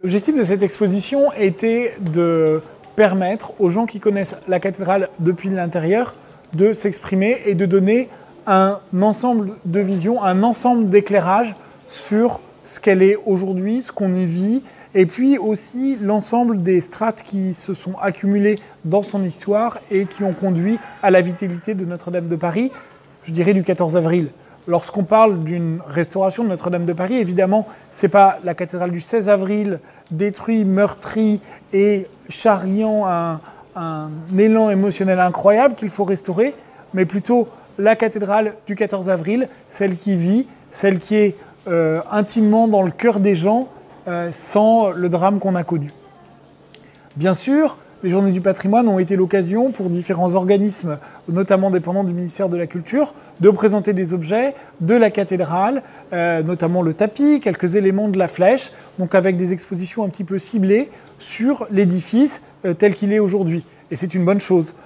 L'objectif de cette exposition était de permettre aux gens qui connaissent la cathédrale depuis l'intérieur de s'exprimer et de donner un ensemble de visions, un ensemble d'éclairages sur ce qu'elle est aujourd'hui, ce qu'on y vit, et puis aussi l'ensemble des strates qui se sont accumulées dans son histoire et qui ont conduit à la vitalité de Notre-Dame de Paris, je dirais du 14 avril. Lorsqu'on parle d'une restauration de Notre-Dame de Paris, évidemment, ce n'est pas la cathédrale du 16 avril détruite, meurtrie et charriant un élan émotionnel incroyable qu'il faut restaurer, mais plutôt la cathédrale du 14 avril, celle qui vit, celle qui est intimement dans le cœur des gens sans le drame qu'on a connu. Bien sûr, les Journées du patrimoine ont été l'occasion pour différents organismes, notamment dépendants du ministère de la Culture, de présenter des objets de la cathédrale, notamment le tapis, quelques éléments de la flèche, donc avec des expositions un petit peu ciblées sur l'édifice tel qu'il est aujourd'hui. Et c'est une bonne chose.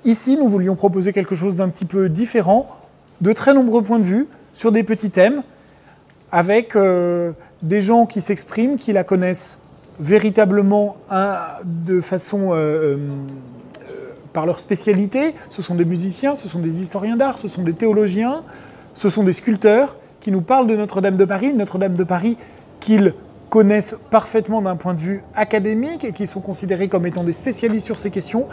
Ici, nous voulions proposer quelque chose d'un petit peu différent, de très nombreux points de vue, sur des petits thèmes, avec des gens qui s'expriment, qui la connaissent véritablement de façon par leur spécialité. Ce sont des musiciens, ce sont des historiens d'art, ce sont des théologiens, ce sont des sculpteurs qui nous parlent de Notre-Dame de Paris qu'ils connaissent parfaitement d'un point de vue académique et qui sont considérés comme étant des spécialistes sur ces questions,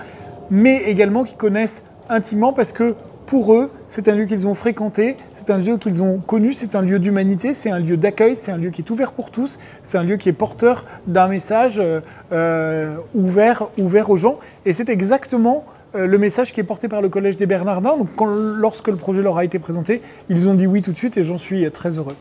mais également qui connaissent intimement parce que pour eux, c'est un lieu qu'ils ont fréquenté, c'est un lieu qu'ils ont connu, c'est un lieu d'humanité, c'est un lieu d'accueil, c'est un lieu qui est ouvert pour tous, c'est un lieu qui est porteur d'un message ouvert aux gens. Et c'est exactement le message qui est porté par le Collège des Bernardins. Donc lorsque le projet leur a été présenté, ils ont dit oui tout de suite et j'en suis très heureux.